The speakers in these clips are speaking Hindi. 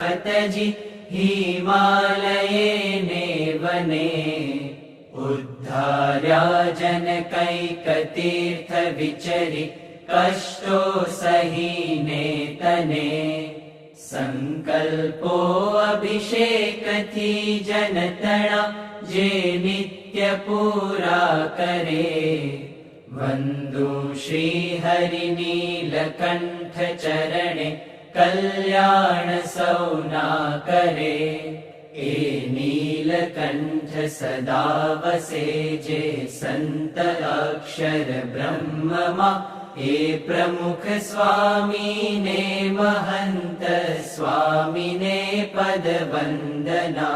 तजि हिमालये ने वने उद्धार्या जनकैकतीर्थ विचरि कष्टो सहीने तने संकल्पो अभिषेक थी जनतणा जे नित्य पूरा करे वंदु श्री हरि नीलकंठ चरणे कल्याण सौना करे ए नीलकंठ सदा वसे जे संत अक्षर ब्रह्ममा ए प्रमुख स्वामी ने महंत स्वामी ने पद वंदना।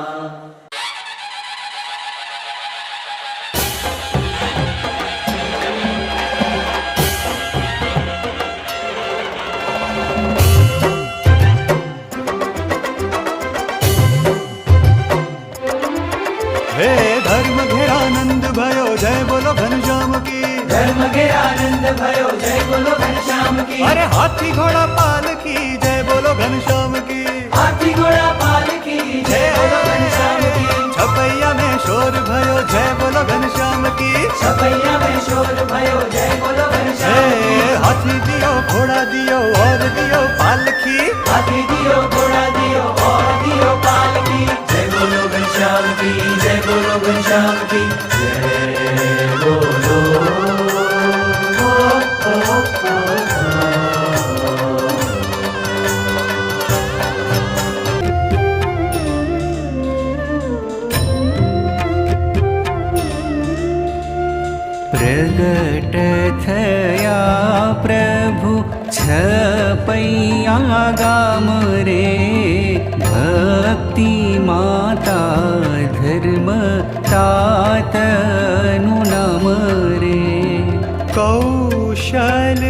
हे धर्म घेरानंद भयो जय बोलो घनश्याम की। धर्म घेरानंद भयो जय बोलो घनश्याम की। अरे हाथी घोड़ा पाल की जय बोलो घनश्याम की। हाथी घोड़ा पाल की जय बोलो घनश्याम की। छपैया में शोर भयो जय बोलो घनश्याम की। छपैया में शोर भयो जय बोलो घनश्याम की। हाथी दियो घोड़ा दियो और दियो पालकी। हाथी दियो घोड़ा दियो और दियो पालकी। जय बोलो घनश्याम की जय बोलो घनश्याम की जय बोलो। प्रगट थया प्रभु छपैया गाम रे भक्ति माता धर्म तातनु नाम रे। कौशल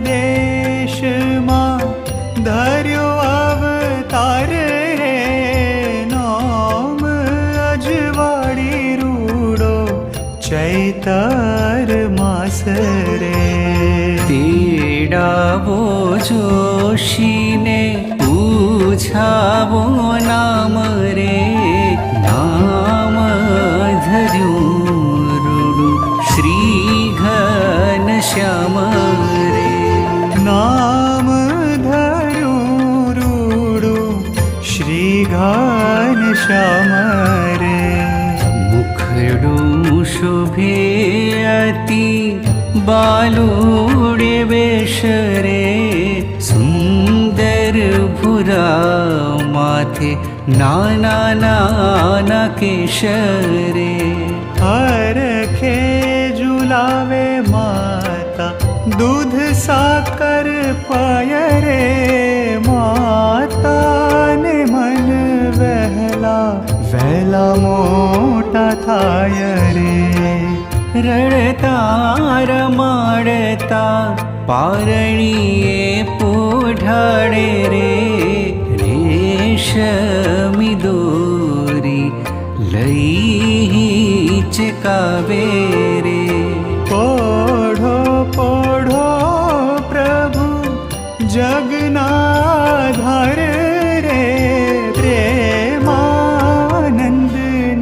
देश मां धर्यो अवतार रे नाम अजवाड़ी रूडो चैतर मास रे। तेडावो जोशी ने पूछावो नाम रे नाम धर्यो रूडु श्री घनश्याम रे। नाम धर्यो रूडु श्री घनश्याम रे। मुखडू शोभे अति बालूडे वेश रे सुंदर भुरा माथे नाना नाना केश रे। हरखे झुलावे माता दूध साकर पाय रे माता ने मन वहला वहला मोटा थाय रे। रड़ता रमाड़ता पारणिये पोढ़ाड़े रे रेशमी दोरी लई चिकावे रे। पोढ़ो पोढ़ो प्रभु जगनाधार रे प्रेमानंद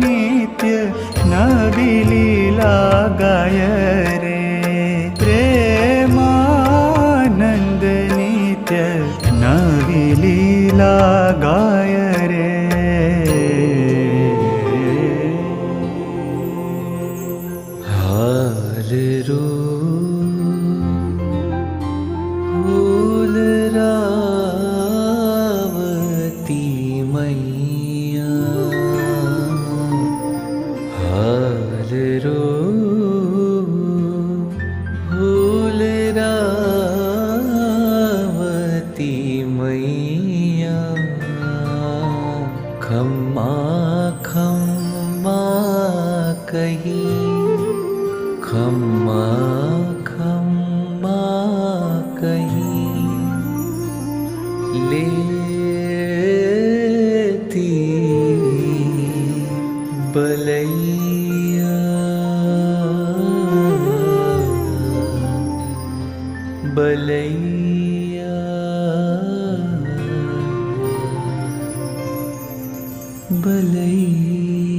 नित्य नवी लीला गाय रे। प्रेमानंद नित्य नवी लीला गाय रे। हाल रो फूल रावती मैया हाल रो फूल रावती मैया खम्मा खम्मा कही खम्मा खम्मा कही लेती बलैया बलैया बलैया